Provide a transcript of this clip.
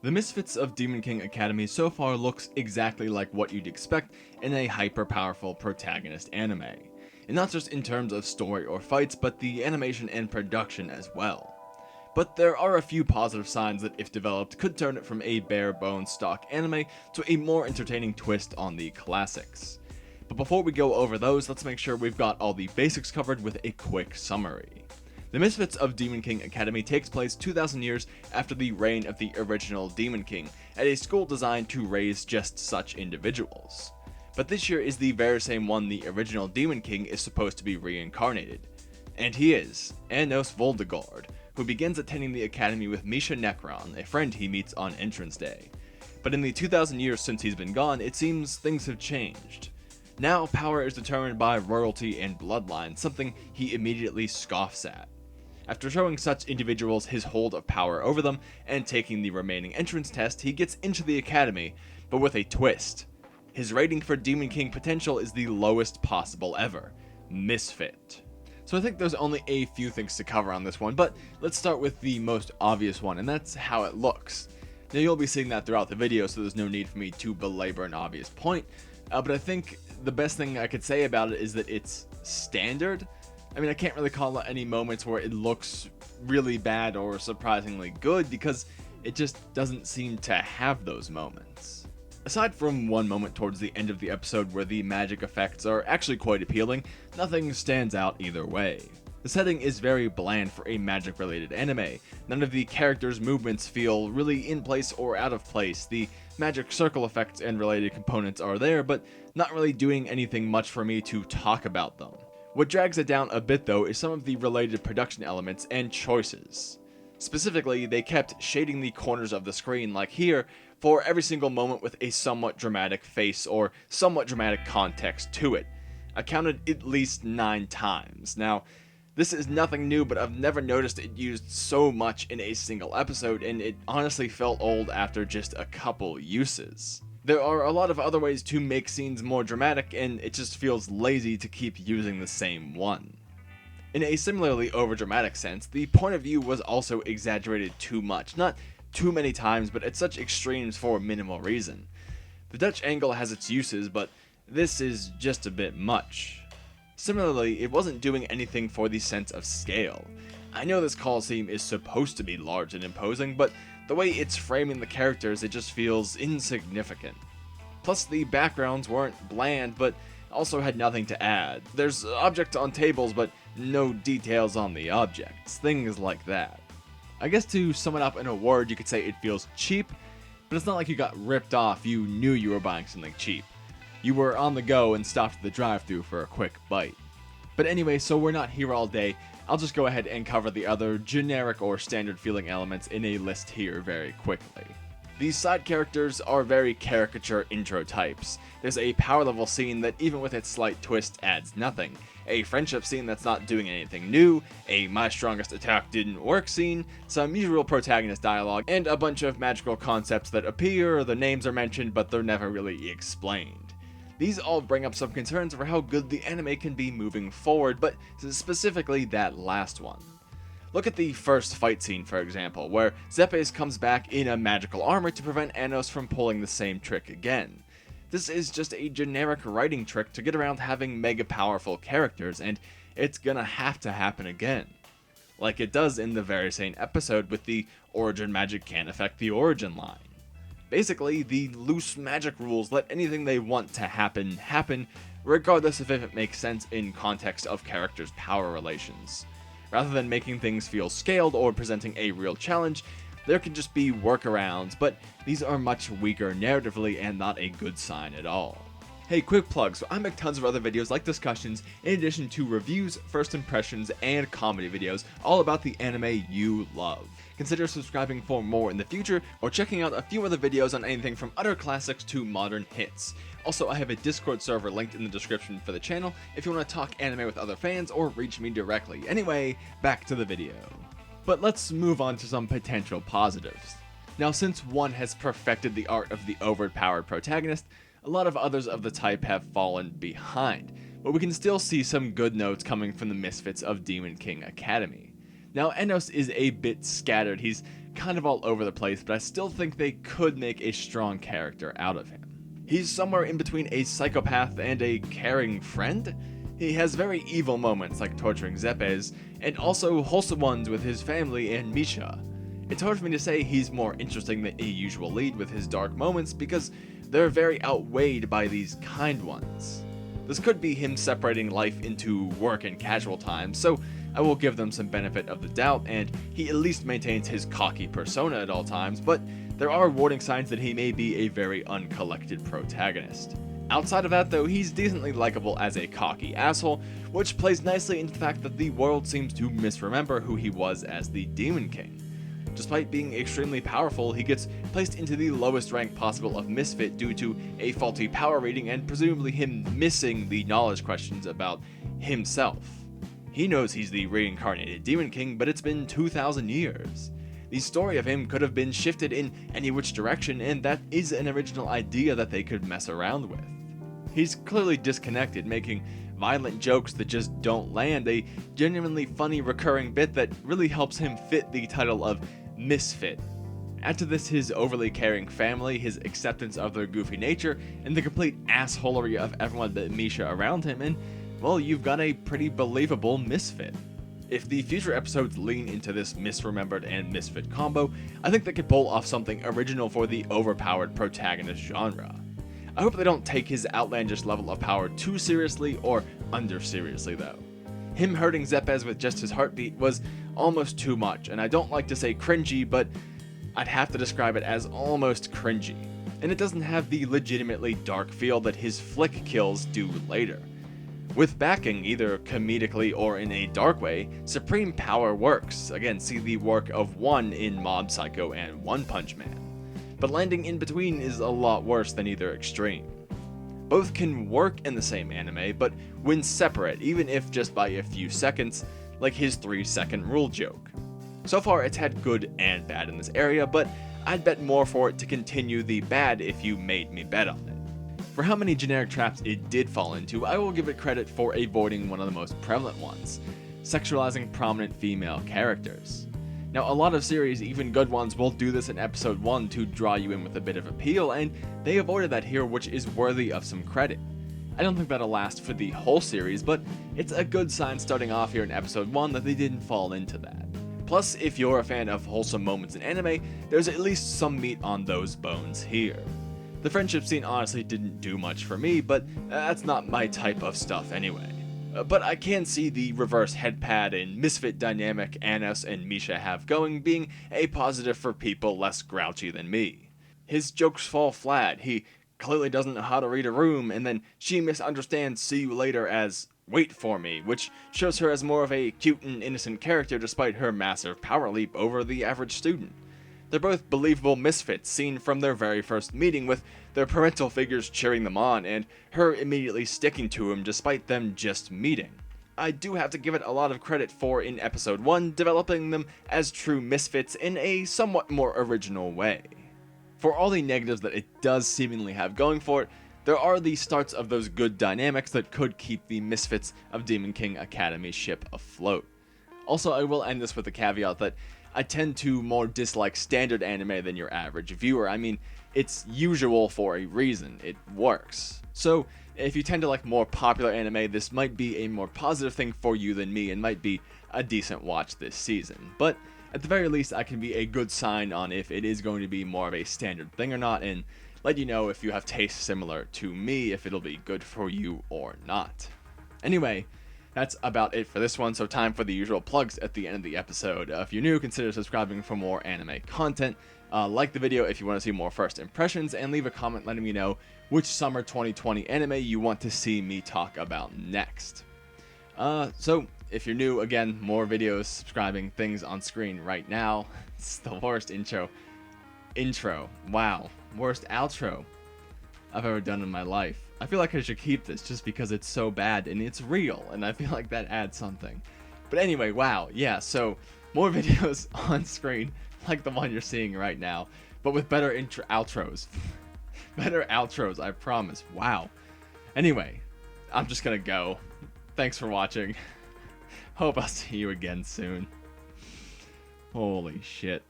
The Misfits of Demon King Academy so far looks exactly like what you'd expect in a hyper-powerful protagonist anime. And not just in terms of story or fights, but the animation and production as well. But there are a few positive signs that, if developed, could turn it from a bare-bones stock anime to a more entertaining twist on the classics. But before we go over those, let's make sure we've got all the basics covered with a quick summary. The Misfits of Demon King Academy takes place 2,000 years after the reign of the original Demon King, at a school designed to raise just such individuals. But this year is the very same one the original Demon King is supposed to be reincarnated. And he is, Anos Voldigord, who begins attending the academy with Misha Necron, a friend he meets on entrance day. But in the 2,000 years since he's been gone, it seems things have changed. Now power is determined by royalty and bloodline, something he immediately scoffs at. After showing such individuals his hold of power over them, and taking the remaining entrance test, he gets into the academy, but with a twist. His rating for Demon King potential is the lowest possible ever, Misfit. So I think there's only a few things to cover on this one, but let's start with the most obvious one, and that's how it looks. Now you'll be seeing that throughout the video, so there's no need for me to belabor an obvious point, but I think the best thing I could say about it is that it's standard. I mean, I can't really call out any moments where it looks really bad or surprisingly good, because it just doesn't seem to have those moments. Aside from one moment towards the end of the episode where the magic effects are actually quite appealing, nothing stands out either way. The setting is very bland for a magic related anime. None of the characters' movements feel really in place or out of place. The magic circle effects and related components are there, but not really doing anything much for me to talk about them. What drags it down a bit though is some of the related production elements and choices. Specifically, they kept shading the corners of the screen, like here, for every single moment with a somewhat dramatic face or somewhat dramatic context to it. I counted at least 9 times. Now, this is nothing new, but I've never noticed it used so much in a single episode, and it honestly felt old after just a couple uses. There are a lot of other ways to make scenes more dramatic, and it just feels lazy to keep using the same one. In a similarly overdramatic sense, the point of view was also exaggerated too much, not too many times, but at such extremes for minimal reason. The Dutch angle has its uses, but this is just a bit much. Similarly, it wasn't doing anything for the sense of scale. I know this Colosseum is supposed to be large and imposing, but the way it's framing the characters, it just feels insignificant. Plus, the backgrounds weren't bland, but also had nothing to add. There's objects on tables, but no details on the objects. Things like that. I guess to sum it up in a word, you could say it feels cheap, but it's not like you got ripped off, you knew you were buying something cheap. You were on the go and stopped at the drive-thru for a quick bite. But anyway, so we're not here all day. I'll just go ahead and cover the other generic or standard feeling elements in a list here very quickly. These side characters are very caricature intro types. There's a power level scene that, even with its slight twist, adds nothing. A friendship scene that's not doing anything new, a my strongest attack didn't work scene, some usual protagonist dialogue, and a bunch of magical concepts that appear, the names are mentioned, but they're never really explained. These all bring up some concerns for how good the anime can be moving forward, but specifically that last one. Look at the first fight scene, for example, where Zepes comes back in a magical armor to prevent Anos from pulling the same trick again. This is just a generic writing trick to get around having mega powerful characters, and it's gonna have to happen again. Like it does in the very same episode with the origin magic can't affect the origin line. Basically, the loose magic rules let anything they want to happen, regardless of if it makes sense in context of characters' power relations. Rather than making things feel scaled or presenting a real challenge, there can just be workarounds, but these are much weaker narratively and not a good sign at all. Hey, quick plug, so I make tons of other videos like discussions, in addition to reviews, first impressions, and comedy videos, all about the anime you love. Consider subscribing for more in the future, or checking out a few other videos on anything from utter classics to modern hits. Also, I have a Discord server linked in the description for the channel if you want to talk anime with other fans or reach me directly. Anyway, back to the video. But let's move on to some potential positives. Now, since one has perfected the art of the overpowered protagonist, a lot of others of the type have fallen behind, but we can still see some good notes coming from the Misfits of Demon King Academy. Now, Anos is a bit scattered. He's kind of all over the place, but I still think they could make a strong character out of him. He's somewhere in between a psychopath and a caring friend. He has very evil moments like torturing Zepes, and also wholesome ones with his family and Misha. It's hard for me to say he's more interesting than a usual lead with his dark moments because they're very outweighed by these kind ones. This could be him separating life into work and casual time, so I will give them some benefit of the doubt, and he at least maintains his cocky persona at all times, but there are warning signs that he may be a very uncollected protagonist. Outside of that though, he's decently likable as a cocky asshole, which plays nicely into the fact that the world seems to misremember who he was as the Demon King. Despite being extremely powerful, he gets placed into the lowest rank possible of Misfit due to a faulty power reading and presumably him missing the knowledge questions about himself. He knows he's the reincarnated Demon King, but it's been 2,000 years. The story of him could have been shifted in any which direction, and that is an original idea that they could mess around with. He's clearly disconnected, making violent jokes that just don't land, a genuinely funny recurring bit that really helps him fit the title of Misfit. Add to this his overly caring family, his acceptance of their goofy nature, and the complete assholery of everyone but Misha around him, and, well, you've got a pretty believable Misfit. If the future episodes lean into this misremembered and Misfit combo, I think they could pull off something original for the overpowered protagonist genre. I hope they don't take his outlandish level of power too seriously or under-seriously though. Him hurting Zepes with just his heartbeat was almost too much, and I don't like to say cringy, but I'd have to describe it as almost cringy. And it doesn't have the legitimately dark feel that his flick kills do later. With backing, either comedically or in a dark way, supreme power works. Again, see the work of one in Mob Psycho and One Punch Man. But landing in between is a lot worse than either extreme. Both can work in the same anime, but when separate, even if just by a few seconds, like his 3-second rule joke. So far, it's had good and bad in this area, but I'd bet more for it to continue the bad if you made me bet on it. For how many generic traps it did fall into, I will give it credit for avoiding one of the most prevalent ones, sexualizing prominent female characters. Now, a lot of series, even good ones, will do this in episode 1 to draw you in with a bit of appeal, and they avoided that here, which is worthy of some credit. I don't think that'll last for the whole series, but it's a good sign starting off here in episode 1 that they didn't fall into that. Plus, if you're a fan of wholesome moments in anime, there's at least some meat on those bones here. The friendship scene honestly didn't do much for me, but that's not my type of stuff anyway. But I can see the reverse headpad and misfit dynamic Anos and Misha have going being a positive for people less grouchy than me. His jokes fall flat, he clearly doesn't know how to read a room, and then she misunderstands "see you later" as "wait for me," which shows her as more of a cute and innocent character despite her massive power leap over the average student. They're both believable misfits seen from their very first meeting, with their parental figures cheering them on and her immediately sticking to him despite them just meeting. I do have to give it a lot of credit for, in episode 1, developing them as true misfits in a somewhat more original way. For all the negatives that it does seemingly have going for it, there are the starts of those good dynamics that could keep the Misfits of Demon King Academy ship afloat. Also, I will end this with a caveat that I tend to more dislike standard anime than your average viewer. I mean, it's usual for a reason. It works. So, if you tend to like more popular anime, this might be a more positive thing for you than me and might be a decent watch this season. But at the very least, I can be a good sign on if it is going to be more of a standard thing or not, and let you know if you have tastes similar to me, if it'll be good for you or not. Anyway, that's about it for this one, so time for the usual plugs at the end of the episode. If you're new, consider subscribing for more anime content. Like the video if you want to see more first impressions, and leave a comment letting me know which summer 2020 anime you want to see me talk about next. So, if you're new, again, more videos, subscribing, things on screen right now. It's the worst intro. Wow. Worst outro I've ever done in my life. I feel like I should keep this just because it's so bad and it's real, and I feel like that adds something. But anyway, wow, yeah, so more videos on screen like the one you're seeing right now, but with better outros. Better outros, I promise. Wow. Anyway, I'm just gonna go. Thanks for watching. Hope I'll see you again soon. Holy shit.